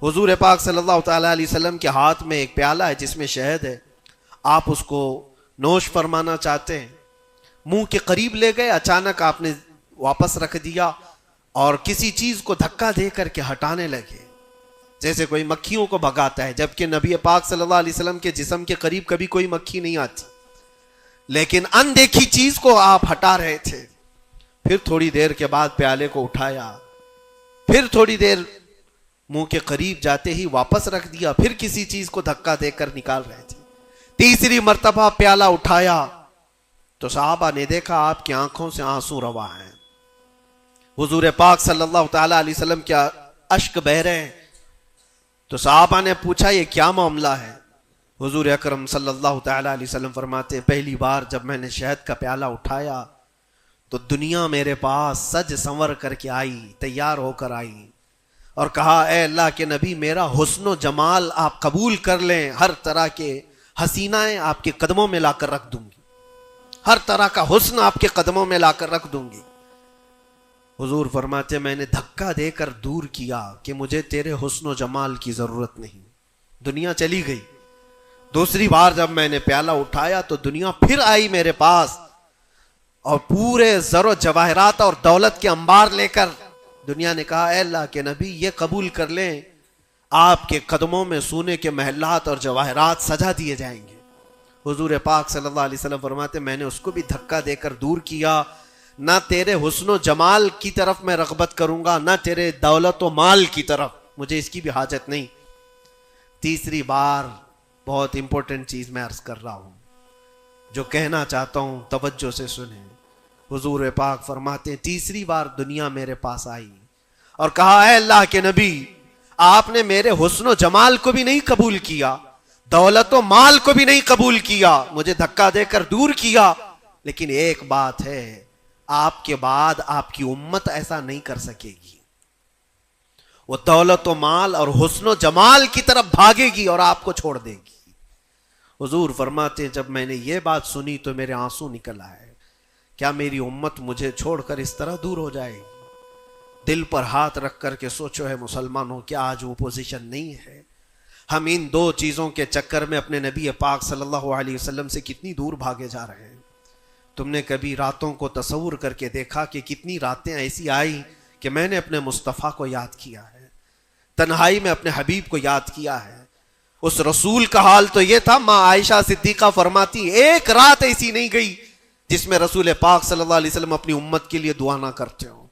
حضور پاک صلی اللہ تعالیٰ علیہ وسلم کے ہاتھ میں ایک پیالہ ہے جس میں شہد ہے، آپ اس کو نوش فرمانا چاہتے ہیں، منہ کے قریب لے گئے، اچانک آپ نے واپس رکھ دیا اور کسی چیز کو دھکا دے کر کے ہٹانے لگے، جیسے کوئی مکھیوں کو بھگاتا ہے، جبکہ نبی پاک صلی اللہ علیہ وسلم کے جسم کے قریب کبھی کوئی مکھی نہیں آتی، لیکن اندیکھی چیز کو آپ ہٹا رہے تھے۔ پھر تھوڑی دیر کے بعد پیالے کو اٹھایا، پھر تھوڑی دیر منہ کے قریب جاتے ہی واپس رکھ دیا، پھر کسی چیز کو دھکا دے کر نکال رہے تھے۔ تیسری مرتبہ پیالہ اٹھایا تو صحابہ نے دیکھا آپ کی آنکھوں سے آنسو روا ہیں، حضور پاک صلی اللہ تعالیٰ علیہ وسلم کیا اشک بہ رہے ہیں۔ تو صحابہ نے پوچھا یہ کیا معاملہ ہے؟ حضور اکرم صلی اللہ تعالیٰ علیہ وسلم فرماتے پہلی بار جب میں نے شہد کا پیالہ اٹھایا تو دنیا میرے پاس سج سنور کر کے آئی، تیار ہو کر آئی اور کہا اے اللہ کے نبی میرا حسن و جمال آپ قبول کر لیں، ہر طرح کے حسینائیں آپ کے قدموں میں لا کر رکھ دوں گی، ہر طرح کا حسن آپ کے قدموں میں لا کر رکھ دوں گی۔ حضور فرماتے میں نے دھکا دے کر دور کیا کہ مجھے تیرے حسن و جمال کی ضرورت نہیں، دنیا چلی گئی۔ دوسری بار جب میں نے پیالہ اٹھایا تو دنیا پھر آئی میرے پاس اور پورے زر و جواہرات اور دولت کے انبار لے کر دنیا نے کہا اے اللہ کے نبی یہ قبول کر لیں، آپ کے قدموں میں سونے کے محلات اور جواہرات سجا دیے جائیں گے۔ حضور پاک صلی اللہ علیہ وسلم فرماتے میں نے اس کو بھی دھکا دے کر دور کیا، نہ تیرے حسن و جمال کی طرف میں رغبت کروں گا، نہ تیرے دولت و مال کی طرف، مجھے اس کی بھی حاجت نہیں۔ تیسری بار بہت امپورٹنٹ چیز میں عرض کر رہا ہوں، جو کہنا چاہتا ہوں توجہ سے سنیں۔ حضور پاک فرماتے ہیں تیسری بار دنیا میرے پاس آئی اور کہا اے اللہ کے نبی آپ نے میرے حسن و جمال کو بھی نہیں قبول کیا، دولت و مال کو بھی نہیں قبول کیا، مجھے دھکا دے کر دور کیا، لیکن ایک بات ہے آپ کے بعد آپ کی امت ایسا نہیں کر سکے گی، وہ دولت و مال اور حسن و جمال کی طرف بھاگے گی اور آپ کو چھوڑ دے گی۔ حضور فرماتے ہیں جب میں نے یہ بات سنی تو میرے آنسو نکل آئے، کیا میری امت مجھے چھوڑ کر اس طرح دور ہو جائے گی؟ دل پر ہاتھ رکھ کر کے سوچو ہے مسلمانوں، کیا آج وہ پوزیشن نہیں ہے؟ ہم ان دو چیزوں کے چکر میں اپنے نبی پاک صلی اللہ علیہ وسلم سے کتنی دور بھاگے جا رہے ہیں۔ تم نے کبھی راتوں کو تصور کر کے دیکھا کہ کتنی راتیں ایسی آئی کہ میں نے اپنے مصطفیٰ کو یاد کیا ہے، تنہائی میں اپنے حبیب کو یاد کیا ہے؟ اس رسول کا حال تو یہ تھا، ماں عائشہ صدیقہ فرماتی ایک رات ایسی نہیں گئی جس میں رسول پاک صلی اللہ علیہ وسلم اپنی امت کے لیے دعا نہ کرتے ہوں۔